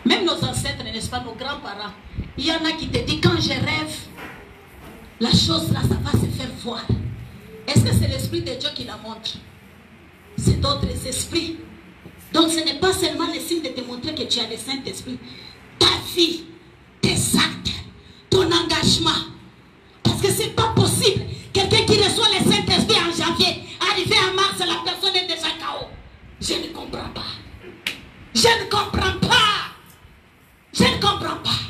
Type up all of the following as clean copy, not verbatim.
Même nos ancêtres, n'est-ce pas, nos grands-parents. Il y en a qui te disent, quand je rêve, la chose là, ça va se faire voir. Est-ce que c'est l'Esprit de Dieu qui la montre? C'est d'autres esprits. Donc ce n'est pas seulement le signe de te montrer que tu as le Saint-Esprit. Ta vie, tes actes, ton engagement. Parce que ce n'est pas possible. Quelqu'un qui reçoit le Saint-Esprit en janvier, arrivé en mars, la personne est déjà KO. Je ne comprends pas. Je ne comprends pas. Je ne comprends pas.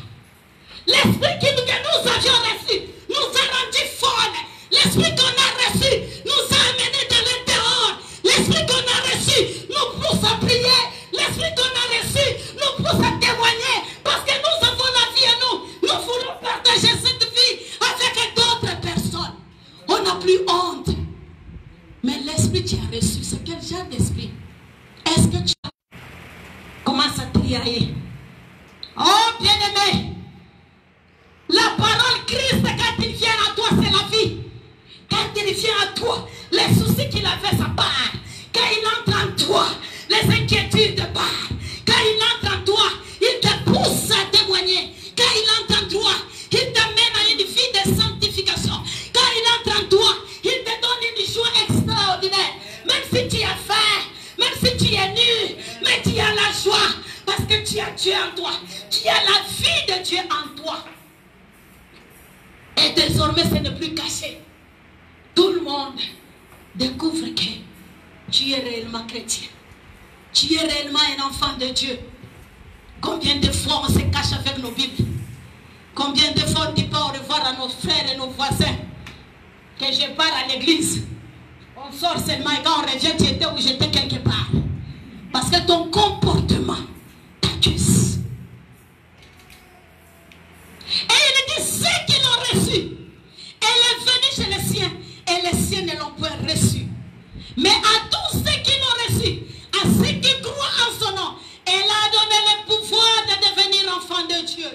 L'esprit que nous avions reçu nous a rendu folles. L'esprit qu'on a reçu nous a amenés de l'intérieur. L'esprit qu'on a reçu nous pousse à prier. L'esprit qu'on a reçu nous pousse à témoigner. Parce que nous avons la vie à nous. Nous voulons partager cette vie avec d'autres personnes. On n'a plus honte. Mais l'esprit que tu as reçu, c'est quel genre d'esprit? Est-ce que tu commences à trier? Oh bien-aimé, la parole Christ, quand il vient à toi, c'est la vie. Quand il vient à toi, les soucis qu'il avait, ça part. Quand il entre en toi, les inquiétudes partent. Quand il entre en toi, il te pousse à témoigner. Quand il entre en toi, il t'amène à une vie de sanctification. Quand il entre en toi, il te donne une joie extraordinaire. Même si tu as faim, même si tu es nu, mais tu as la joie. Parce que tu as Dieu en toi. Tu as la vie de Dieu en toi. Et désormais, ce n'est plus caché. Tout le monde découvre que tu es réellement chrétien. Tu es réellement un enfant de Dieu. Combien de fois on se cache avec nos Bibles? Combien de fois on dit pas au revoir à nos frères et nos voisins? Que je pars à l'église. On sort seulement et quand on revient, tu étais où j'étais quelque part. Parce que ton comportement t'accuse. Et il dit, ceux qui l'ont reçu, elle est venue chez les siens, et les siens ne l'ont point reçu. Mais à tous ceux qui l'ont reçu, à ceux qui croient en son nom, elle a donné le pouvoir de devenir enfants de Dieu,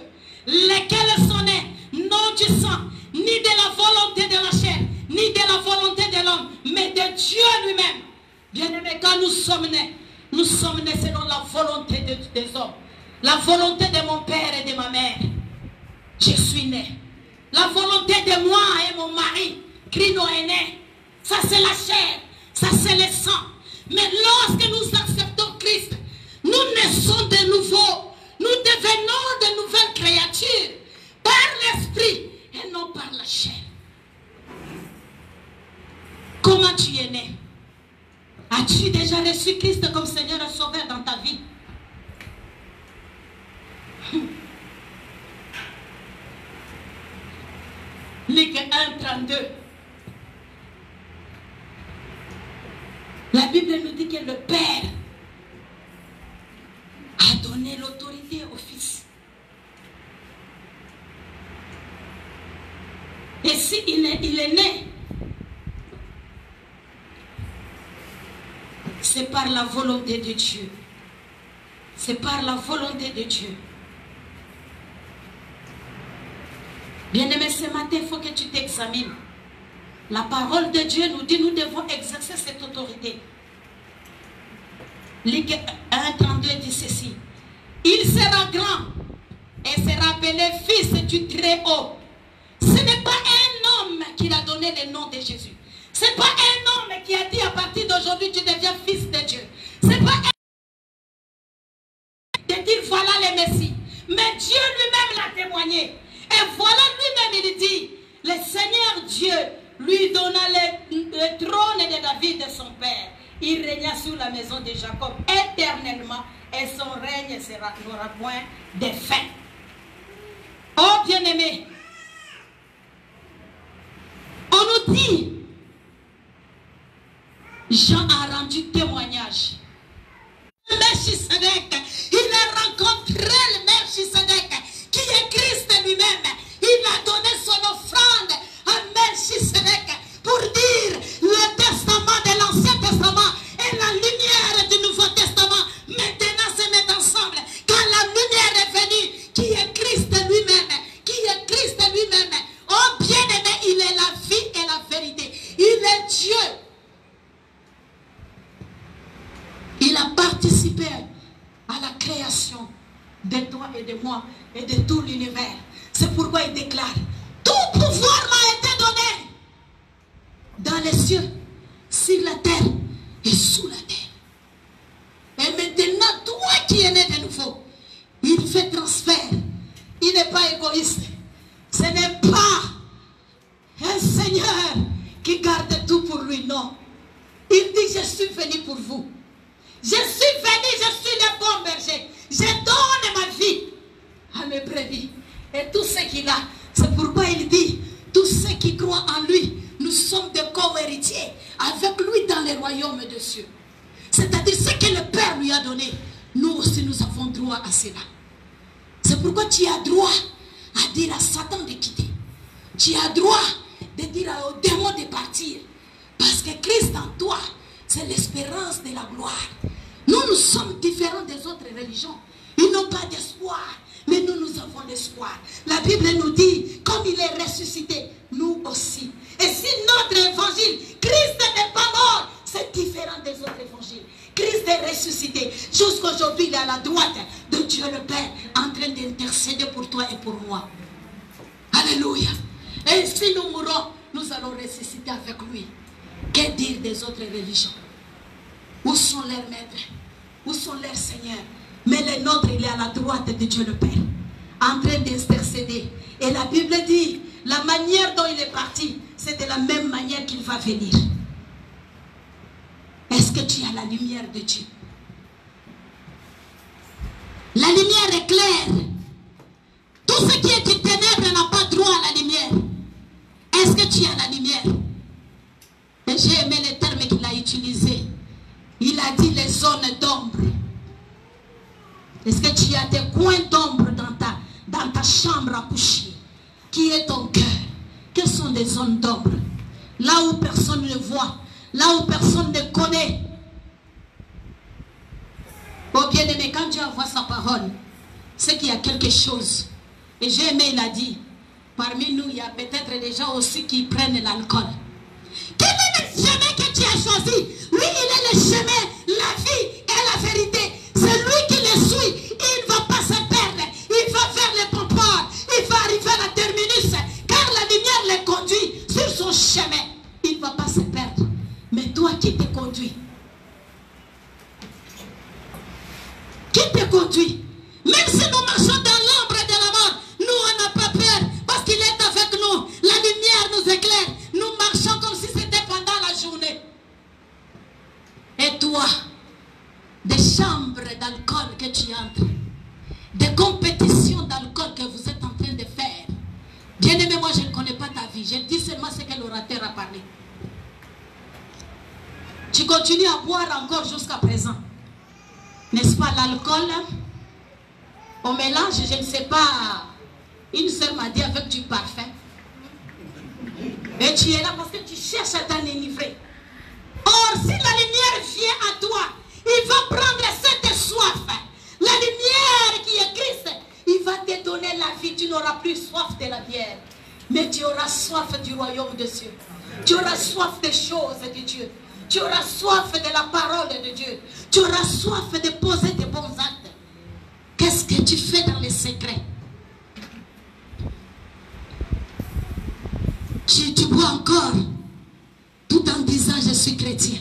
lesquels sont nés, non du sang, ni de la volonté de la chair, ni de la volonté de l'homme, mais de Dieu lui-même. Bien-aimés, quand nous sommes nés selon la volonté des hommes, la volonté de mon père et de ma mère. Je suis né. La volonté de moi et mon mari, Crino est né. Ça c'est la chair, ça c'est le sang. Mais lorsque nous acceptons Christ, nous naissons de nouveau. Nous devenons de nouvelles créatures par l'esprit et non par la chair. Comment tu es né? As-tu déjà reçu Christ comme Seigneur et Sauveur dans ta vie? Luc 1, 32. La Bible nous dit que le Père a donné l'autorité au Fils. Et si il est né, c'est par la volonté de Dieu. C'est par la volonté de Dieu. Bien-aimé, ce matin, il faut que tu t'examines. La parole de Dieu nous dit, nous devons exercer cette autorité. Luc 1, 32 dit ceci. Il sera grand et sera appelé fils du Très-Haut. Ce n'est pas un homme qui a donné le nom de Jésus. Ce n'est pas un homme qui a dit à partir d'aujourd'hui tu deviens fils de Dieu. Ce n'est pas un homme de dire voilà le Messie. Mais Dieu lui-même l'a témoigné. Et voilà lui-même il dit, le Seigneur Dieu lui donna le trône de David de son père. Il régna sur la maison de Jacob éternellement et son règne n'aura point de fin. Oh bien-aimé, on nous dit, Jean a rendu témoignage. Melchisedec, il a rencontré le Melchisedec qui est Christ lui-même. Il a donné son offrande à Melchisedec pour dire le testament de l'Ancien Testament et la lumière du Nouveau Testament maintenant se mettent ensemble. Quand la lumière est venue, qui est Christ lui-même, qui est Christ lui-même. Oh bien-aimé, il est la vie et la vérité. Il est Dieu. de toi et de moi et de tout l'univers. C'est pourquoi il déclare, tout pouvoir m'a été donné dans les cieux, sur la terre et sous la terre. Et maintenant, toi qui es né de nouveau, il fait transfert. Il n'est pas égoïste. Ce n'est pas un Seigneur qui garde tout pour lui, non. Il dit, je suis venu pour vous. Je suis venu, je suis le bon berger. Je donne ma vie à mes brebis. Et tout ce qu'il a, c'est pourquoi il dit, tous ceux qui croient en lui, nous sommes des co-héritiers avec lui dans les royaumes de cieux. C'est-à-dire ce que le Père lui a donné, nous aussi nous avons droit à cela. C'est pourquoi tu as droit à dire à Satan de quitter. Tu as droit de dire aux démons de partir. Parce que Christ en toi, c'est l'espérance de la gloire. Nous sommes différents des autres religions. Ils n'ont pas d'espoir, mais nous avons l'espoir. La Bible nous dit, comme il est ressuscité, nous aussi. Et si notre évangile, Christ n'est pas mort, c'est différent des autres évangiles. Christ est ressuscité. Jusqu'aujourd'hui, il est à la droite de Dieu le Père, en train d'intercéder pour toi et pour moi. Alléluia. Et si nous mourons, nous allons ressusciter avec lui. Que dire des autres religions? Où sont leurs maîtres? Où sont leurs seigneurs? Mais le nôtre, il est à la droite de Dieu le Père, en train d'intercéder. Et la Bible dit, la manière dont il est parti, c'est de la même manière qu'il va venir. Est-ce que tu as la lumière de Dieu? La lumière est claire. Tout ce qui est du ténèbre n'a pas droit à la lumière. Est-ce que tu as la lumière? Et j'ai aimé le terme qu'il a utilisé. Il a dit les zones d'ombre. Est-ce que tu as des coins d'ombre dans ta chambre à coucher? Qui est ton cœur? Quelles sont les zones d'ombre? Là où personne ne voit, là où personne ne connaît. Oh bien-aimé, quand Dieu envoie sa parole, c'est qu'il y a quelque chose. Et j'ai aimé, il a dit, parmi nous, il y a peut-être des gens aussi qui prennent l'alcool. Quel est le chemin que tu as choisi? Lui, il est le chemin, la vie et la vérité. C'est lui qui le suit. Il ne va pas se perdre. Il va vers le bon port. Il va arriver à la terminus. Car la lumière le conduit sur son chemin. Il ne va pas se perdre. Mais toi, qui te conduit? Qui te conduit? Même si nous marchons dans l'ombre de la mort, nous, on n'a pas peur. Parce qu'il est avec nous. La lumière nous éclaire. Nous marchons comme si c'était pendant la journée. Et toi, des chambres d'alcool que tu entres, des compétitions d'alcool que vous êtes en train de faire. Bien aimé, moi je ne connais pas ta vie. Je dis seulement ce que l'orateur a parlé. Tu continues à boire encore jusqu'à présent. N'est-ce pas l'alcool? On mélange, je ne sais pas. Une sœur m'a dit avec du parfum. Et tu es là parce que tu cherches à t'enivrer. Or, si la lumière vient à toi, il va prendre cette soif. La lumière qui est Christ, il va te donner la vie. Tu n'auras plus soif de la bière, mais tu auras soif du royaume de Dieu. Tu auras soif des choses de Dieu. Tu auras soif de la parole de Dieu. Tu auras soif de poser des bons actes. Qu'est-ce que tu fais dans les secrets? Tu bois encore tout en disant je suis chrétien.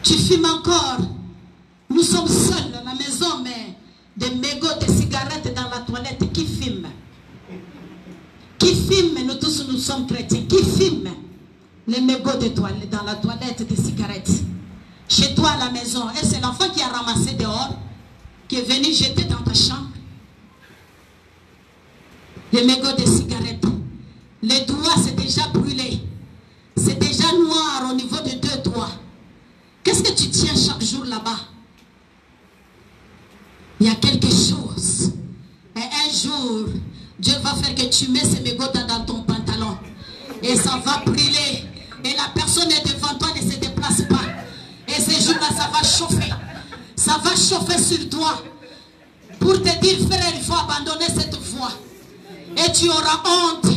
Tu fumes encore. Nous sommes seuls à la maison, mais des mégots de cigarettes dans la toilette. Qui fume? Qui fume? Nous tous nous sommes chrétiens. Qui fume? Les mégots de toilette dans la toilette des cigarettes. Chez toi à la maison. Et c'est l'enfant qui a ramassé dehors, qui est venu jeter dans ta chambre. Les mégots de cigarettes. Les doigts, c'est déjà brûlé. C'est déjà noir au niveau de 2 doigts. Qu'est-ce que tu tiens chaque jour là-bas? Il y a quelque chose. Et un jour, Dieu va faire que tu mets ces mégots dans ton pantalon. Et ça va brûler. Et la personne est devant toi, ne se déplace pas. Et ce jour-là, ça va chauffer. Ça va chauffer sur toi. Pour te dire, frère, il faut abandonner cette voie. Et tu auras honte.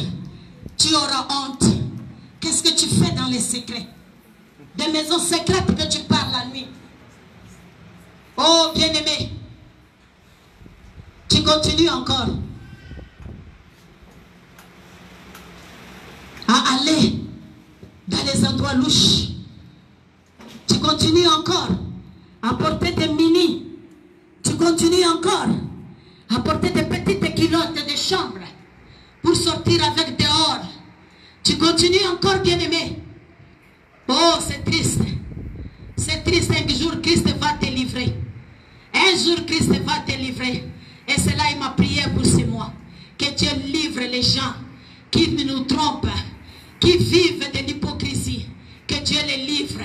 Tu auras honte. Qu'est-ce que tu fais dans les secrets? Des maisons secrètes que tu parles la nuit. continues encore à aller dans les endroits louches. Tu continues encore à porter des mini. Tu continues encore à porter des petites culottes de chambre pour sortir avec dehors. Tu continues encore, bien-aimé. Oh, c'est triste. C'est triste. Un jour, Christ va te livrer. Un jour, Christ va te livrer. Et c'est là, il m'a prié pour ce mois. Que Dieu livre les gens qui nous trompent, qui vivent de l'hypocrisie. Que Dieu les livre.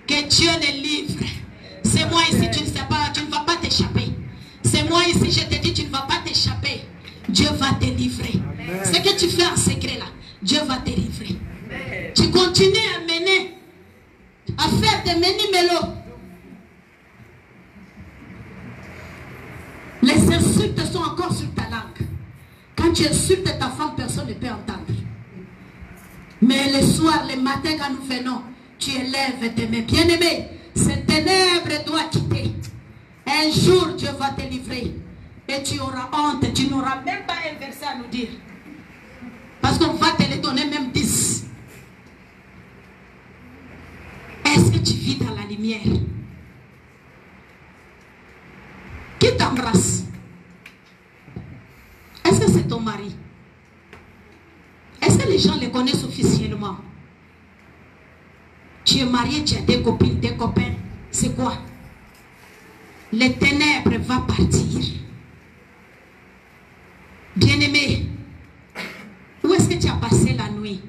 Que Dieu les livre. C'est moi ici, tu ne sais pas, tu ne vas pas t'échapper. C'est moi ici, je te dis, tu ne vas pas t'échapper. Dieu va te livrer. Ce que tu fais en secret là, Dieu va te livrer. Amen. Tu continues à mener, à faire des meni-mélos. Les insultes sont encore sur ta langue. Quand tu insultes ta femme, personne ne peut entendre. Mais le soir, le matin, quand nous venons, tu élèves tes mains. Bien-aimé, ces ténèbres doivent quitter. Un jour, Dieu va te livrer. Et tu auras honte. Tu n'auras même pas un verset à nous dire. Parce qu'on va te les donner même 10. Est-ce que tu vis dans la lumière? Qui t'embrasse? Est-ce que c'est ton mari? Est-ce que les gens les connaissent officiellement? Tu es marié, tu as des copines, des copains. C'est quoi? Les ténèbres vont partir. Bien-aimé, où est-ce que tu as passé la nuit?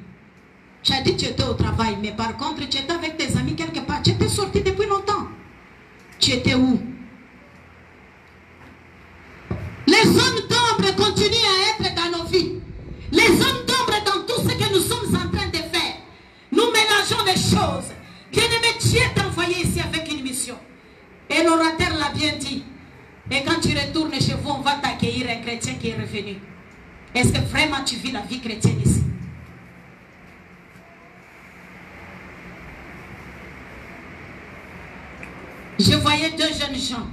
Tu as dit que tu étais au travail, mais par contre, tu étais avec tes amis quelque part. Tu étais sorti depuis longtemps. Tu étais où? Les zones d'ombre continuent à être dans nos vies. Les zones d'ombre dans tout ce que nous sommes en train de faire. Nous mélangeons les choses. Bien-aimé, Dieu t'a envoyé ici avec une mission. Et l'orateur l'a bien dit. Et quand tu retournes chez vous, on va t'accueillir un chrétien qui est revenu. Est-ce que vraiment tu vis la vie chrétienne ici? Je voyais deux jeunes gens.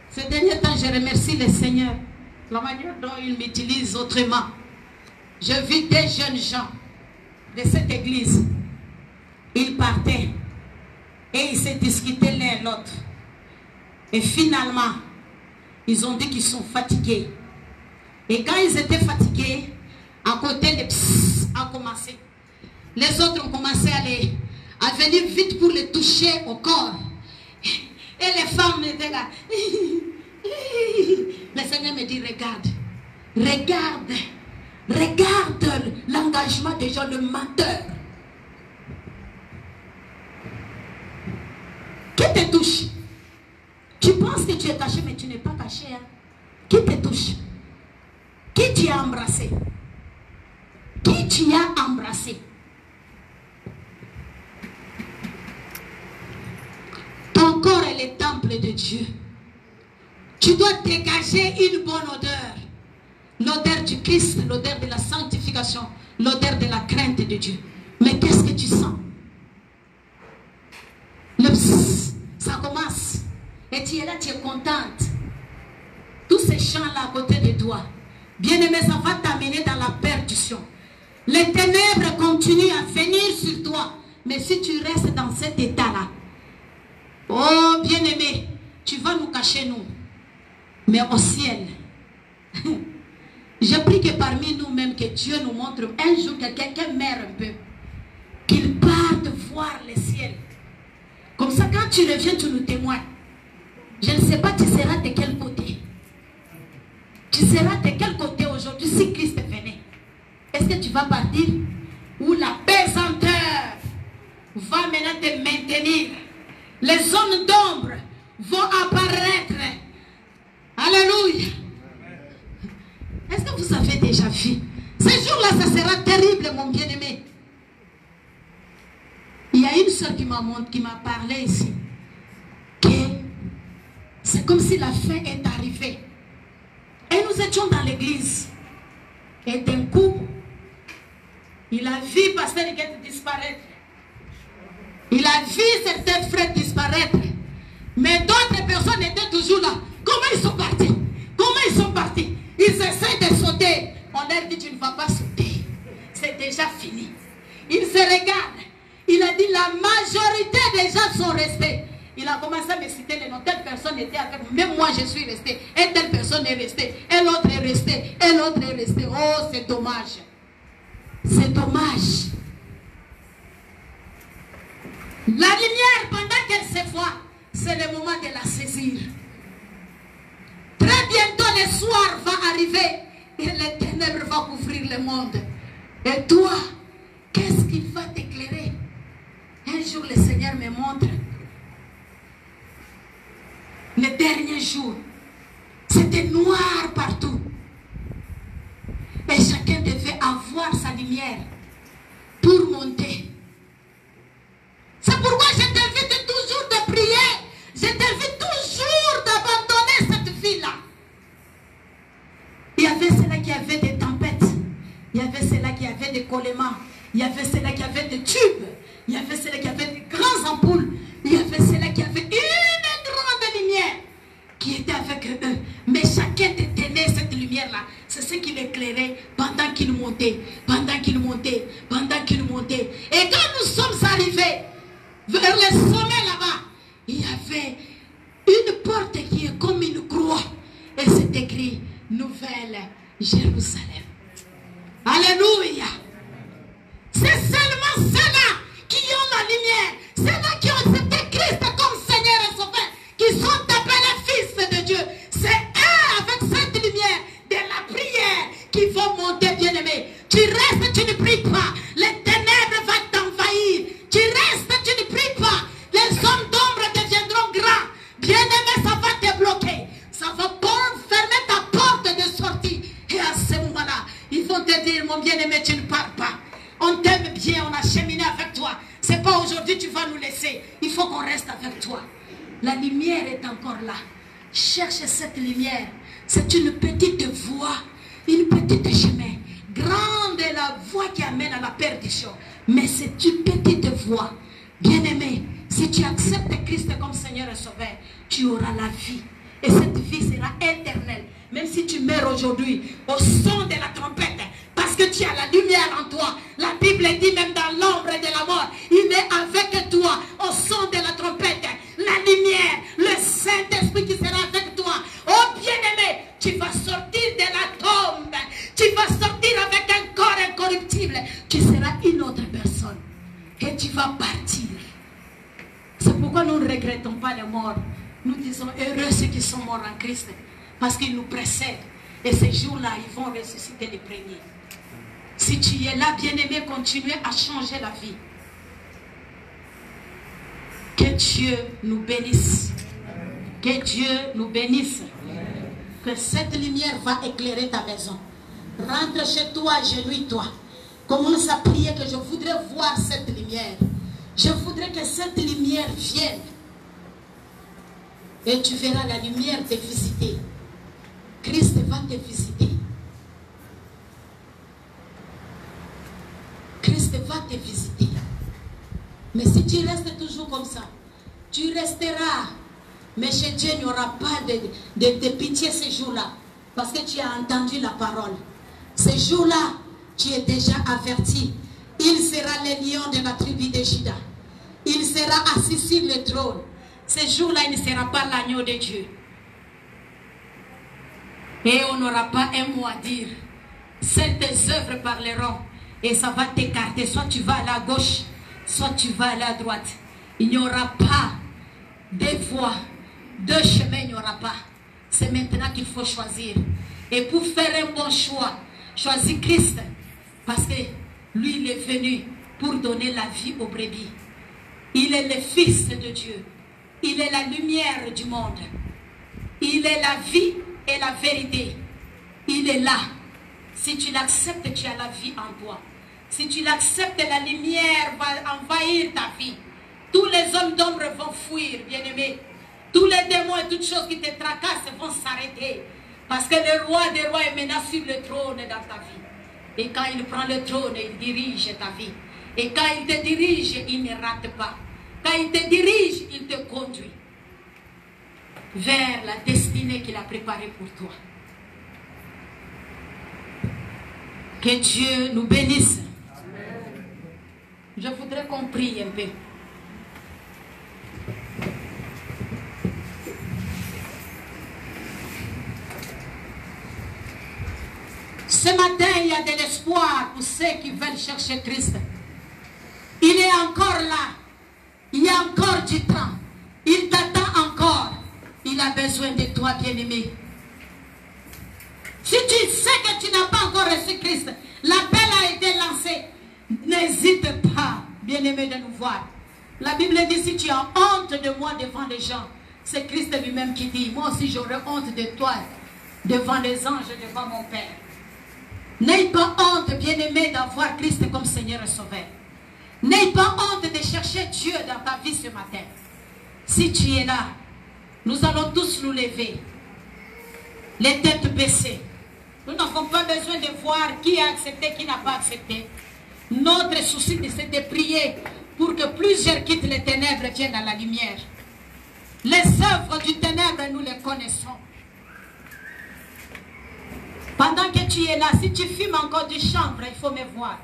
Ces derniers temps, je remercie le Seigneur. La manière dont il m'utilise autrement. Je vis des jeunes gens de cette église. Ils partaient. Et ils se discutaient l'un l'autre. Et finalement, ils ont dit qu'ils sont fatigués. Et quand ils étaient fatigués, à côté, les psss a commencé. Les autres ont commencé à venir vite pour les toucher au corps. Et les femmes étaient là. Le Seigneur me dit, regarde. Regarde. Regarde l'engagement des gens, le menteur. Qui te touche? Tu penses que tu es caché, mais tu n'es pas caché. Hein? Qui te touche? Qui tu as embrassé? Qui tu as embrassé? Ton corps est le temple de Dieu. Tu dois dégager une bonne odeur. L'odeur du Christ, l'odeur de la sanctification, l'odeur de la crainte de Dieu. Mais qu'est-ce que tu sens? Le psst, ça commence. Et tu es là, tu es contente. Tous ces chants-là à côté de toi, bien-aimé, ça va t'amener dans la perdition. Les ténèbres continuent à venir sur toi. Mais si tu restes dans cet état-là, oh bien-aimé, tu vas nous cacher nous. Mais au ciel, je prie que parmi nous-mêmes, que Dieu nous montre un jour que quelqu'un meurt un peu. Qu'il parte voir le ciel. Comme ça, quand tu reviens, tu nous témoignes. Je ne sais pas, tu seras de quel côté. Tu seras de quel côté aujourd'hui si Christ venait? Est-ce que tu vas partir? Ou la pesanteur va maintenant te maintenir? Les zones d'ombre vont apparaître. Alléluia. Est-ce que vous avez déjà vu? Ce jour-là, ça sera terrible, mon bien-aimé. Il y a une soeur qui m'a parlé ici. Que c'est comme si la fin est arrivée. Et nous étions dans l'église. Et d'un coup, il a vu Pasteur Huguette disparaître. Il a vu certains frères disparaître. Mais d'autres personnes étaient toujours là. Comment ils sont partis? Comment ils sont On leur dit, tu ne vas pas sauter. C'est déjà fini. Il se regarde. Il a dit, la majorité des gens sont restés. Il a commencé à me citer les noms. Telle personne était avec moi. Même moi, je suis resté. Et telle personne est restée. Et l'autre est resté. Et l'autre est resté. Oh, c'est dommage. C'est dommage. La lumière, pendant qu'elle se voit, c'est le moment de la saisir. Très bientôt, le soir va arriver. Et les ténèbres vont couvrir le monde. Et toi, qu'est-ce qu'il va t'éclairer? Un jour, le Seigneur me montre. Les derniers jours, c'était noir partout. Et chacun devait avoir sa lumière pour monter. C'est pourquoi je t'invite toujours de prier. Je t'invite toujours d'abandonner cette vie-là. Il y avait ceux-là qui avaient des tempêtes. Il y avait ceux-là qui avaient des collements. Il y avait ceux-là qui avaient des tubes. Il y avait ceux-là qui avaient des grandes ampoules. Il y avait ceux-là qui avaient une grande lumière qui était avec eux. Mais chacun détenait cette lumière-là. C'est ce qui l'éclairait pendant qu'il montait, pendant qu'il montait, pendant qu'il montait. Et quand nous sommes arrivés vers le sommet là-bas, il y avait une porte qui est comme une croix. Et c'est écrit Nouvelle Jérusalem. Alléluia. C'est seulement ceux-là qui ont la lumière. Ceux-là qui ont accepté Christ comme Seigneur et Sauveur, qui sont appelés fils de Dieu. C'est eux avec cette lumière de la prière qui vont monter, bien-aimé. Tu restes, tu ne pries pas. Les ténèbres vont t'envahir. Tu restes, tu ne pries pas. Les hommes d'ombre deviendront grands. Bien-aimé, ça va te bloquer. Ça va fermer ta porte de sortie. Et à ce moment-là, ils vont te dire, mon bien-aimé, tu ne pars pas. On t'aime bien, on a cheminé avec toi. C'est pas aujourd'hui tu vas nous laisser. Il faut qu'on reste avec toi. La lumière est encore là. Cherche cette lumière. C'est une petite voie, une petite chemin. Grande est la voie qui amène à la perdition. Mais c'est une petite voie. Bien-aimé, si tu acceptes Christ comme Seigneur et Sauveur, tu auras la vie. Et cette vie sera éternelle. Même si tu meurs aujourd'hui au son de la trompette, parce que tu as la lumière en toi. La Bible dit même dans l'ombre de la mort, il est avec toi au son de la trompette. La lumière, le Saint-Esprit qui sera avec toi. Oh bien-aimé, tu vas sortir de la tombe. Tu vas sortir avec un corps incorruptible. Tu seras une autre personne. Et tu vas partir. C'est pourquoi nous ne regrettons pas les morts. Nous disons heureux ceux qui sont morts en Christ. Parce qu'ils nous précèdent. Et ces jours-là, ils vont ressusciter les premiers. Si tu es là, bien-aimé, continuez à changer la vie. Que Dieu nous bénisse. Que Dieu nous bénisse. Que cette lumière va éclairer ta maison. Rentre chez toi, agenouille-toi. Commence à prier que je voudrais voir cette lumière. Je voudrais que cette lumière vienne. Et tu verras la lumière te visiter. Christ va te visiter. Christ va te visiter. Mais si tu restes toujours comme ça, tu resteras. Mais chez Dieu, il n'y aura pas de pitié ces jours-là. Parce que tu as entendu la parole. Ces jours-là, tu es déjà averti. Il sera le lion de la tribu de Juda. Il sera assis sur le trône. Ces jours-là, il ne sera pas l'agneau de Dieu. Et on n'aura pas un mot à dire. Seules tes œuvres parleront. Et ça va t'écarter. Soit tu vas à la gauche, soit tu vas à la droite. Il n'y aura pas deux voies, deux chemins, il n'y aura pas. C'est maintenant qu'il faut choisir. Et pour faire un bon choix, choisis Christ. Parce que lui, il est venu pour donner la vie aux brebis. Il est le Fils de Dieu. Il est la lumière du monde. Il est la vie et la vérité. Il est là. Si tu l'acceptes, tu as la vie en toi. Si tu l'acceptes, la lumière va envahir ta vie. Tous les hommes d'ombre vont fuir, bien-aimé. Tous les démons et toutes choses qui te tracassent vont s'arrêter. Parce que le roi des rois est maintenant sur le trône dans ta vie. Et quand il prend le trône, il dirige ta vie. Et quand il te dirige, il ne rate pas. Quand il te dirige, il te conduit vers la destinée qu'il a préparée pour toi. Que Dieu nous bénisse. Je voudrais qu'on prie un peu. Ce matin, il y a de l'espoir pour ceux qui veulent chercher Christ. Il est encore là. Il y a encore du temps. Il t'attend encore. Il a besoin de toi, bien-aimé. Si tu sais que tu n'as pas encore reçu Christ, l'appel a été lancé. N'hésite pas, bien-aimé, de nous voir. La Bible dit, si tu as honte de moi devant les gens, c'est Christ lui-même qui dit, moi aussi j'aurai honte de toi devant les anges et devant mon Père. N'aie pas honte, bien-aimé, d'avoir Christ comme Seigneur et Sauveur. N'aie pas honte de chercher Dieu dans ta vie ce matin. Si tu es là, nous allons tous nous lever, les têtes baissées. Nous n'avons pas besoin de voir qui a accepté, qui n'a pas accepté. Notre souci, c'est de prier pour que plusieurs quittent les ténèbres et viennent à la lumière. Les œuvres du ténèbre, nous les connaissons. Pendant que tu es là, si tu fumes encore du chanvre, il faut me voir.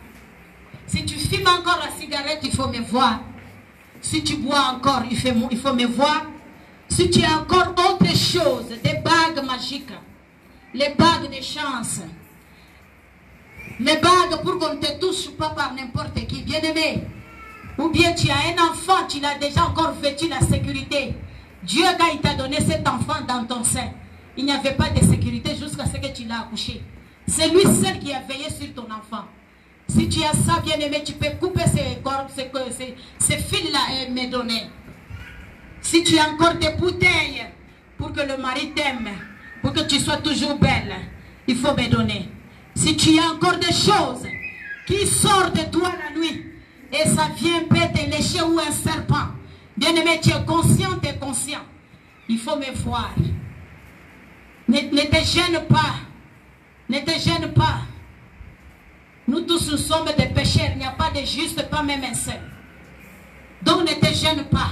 Si tu fumes encore la cigarette, il faut me voir. Si tu bois encore, il faut me voir. Si tu as encore autre chose, des bagues magiques, les bagues de chance, les bagues pour qu'on ne te touche pas par n'importe qui, bien-aimé. Ou bien tu as un enfant, tu l'as déjà encore vêtu la sécurité. Dieu, quand il t'a donné cet enfant dans ton sein, il n'y avait pas de sécurité jusqu'à ce que tu l'as accouché. C'est lui seul qui a veillé sur ton enfant. Si tu as ça, bien-aimé, tu peux couper ces fils-là et me donner. Si tu as encore des bouteilles pour que le mari t'aime, pour que tu sois toujours belle, il faut me donner. Si tu as encore des choses qui sortent de toi la nuit et ça vient peut-être lécher ou un serpent, bien-aimé, tu es conscient, tu es conscient. Il faut me voir. Ne te gêne pas. Ne te gêne pas. Nous tous, nous sommes des pécheurs. Il n'y a pas de juste, pas même un seul. Donc ne te gêne pas.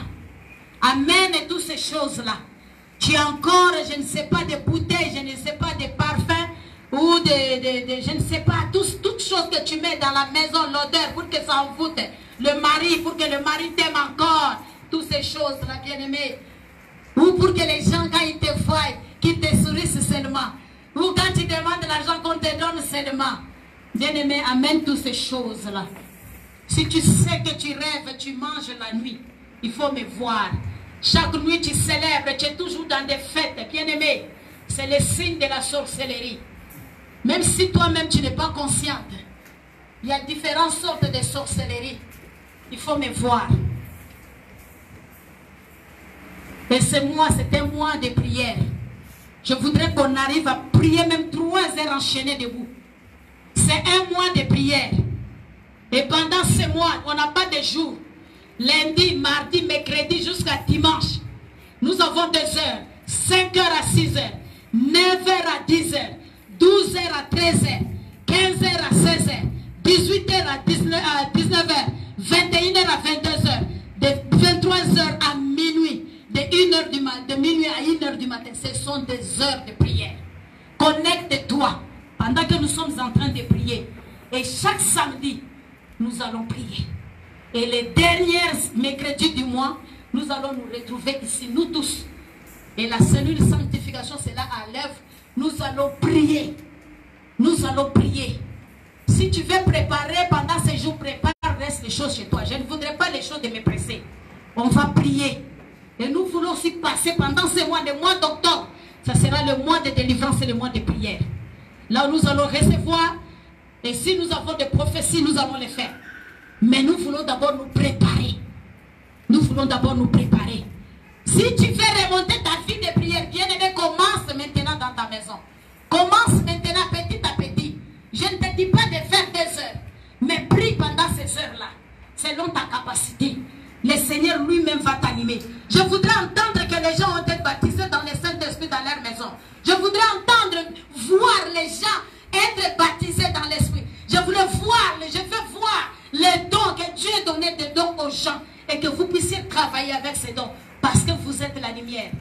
Amène toutes ces choses-là. Tu as encore, je ne sais pas, des bouteilles, je ne sais pas, des parfums, ou je ne sais pas, toutes choses que tu mets dans la maison, l'odeur, pour que ça envoûte le mari, pour que le mari t'aime encore. Toutes ces choses-là, bien-aimé. Ou pour que les gens, quand ils te voient, qu'ils te sourissent seulement. Ou quand tu demandes l'argent qu'on te donne seulement. Bien-aimé, amène toutes ces choses-là. Si tu sais que tu rêves, tu manges la nuit, il faut me voir. Chaque nuit tu célèbres, tu es toujours dans des fêtes. Bien-aimé, c'est le signe de la sorcellerie. Même si toi-même tu n'es pas consciente, il y a différentes sortes de sorcellerie. Il faut me voir. Et ce mois, c'est un mois de prière. Je voudrais qu'on arrive à prier même 3 heures enchaînées debout. C'est un mois de prière. Et pendant ce mois, on n'a pas de jour. Lundi, mardi, mercredi jusqu'à dimanche. Nous avons 2 heures. 5 heures à 6 heures. 9 heures à 10 heures. 12 heures à 13 heures. 15 heures à 16 heures. 18 heures à 19 heures. 21 heures à 22 heures. De 23 heures à minuit. De minuit à 1 heure du matin. Ce sont des heures de prière. Connecte-toi. Pendant que nous sommes en train de prier. Et chaque samedi, nous allons prier. Et les derniers mercredis du mois, nous allons nous retrouver ici, nous tous. Et la cellule sanctification, c'est là à l'œuvre. Nous allons prier. Nous allons prier. Si tu veux préparer pendant ces jours, prépare, reste les choses chez toi. Je ne voudrais pas les choses de me presser. On va prier. Et nous voulons aussi passer pendant ce mois, le mois d'octobre. Ça sera le mois de délivrance et le mois de prière. Là où nous allons recevoir. Et si nous avons des prophéties, nous allons les faire. Mais nous voulons d'abord nous préparer. Nous voulons d'abord nous préparer. Si tu veux remonter ta vie de prière, bien-aimé, commence maintenant dans ta maison. Commence maintenant petit à petit. Je ne te dis pas de faire 2 heures. Mais prie pendant ces heures-là. Selon ta capacité. Le Seigneur lui-même va t'animer. Je voudrais entendre que les gens ont été baptisés dans le Saint-Esprit dans leur maison. Je voudrais entendre, voir les gens être baptisés dans l'Esprit. Je voulais voir, je veux voir les dons que Dieu a donné des dons aux gens et que vous puissiez travailler avec ces dons parce que vous êtes la lumière.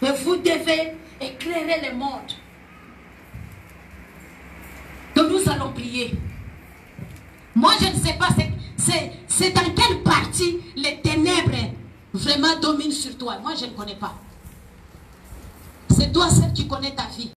Et vous devez éclairer le monde. Que nous nous allons prier. Moi, je ne sais pas, c'est dans quelle partie les ténèbres vraiment dominent sur toi. Moi, je ne connais pas. C'est toi seul qui connais ta vie.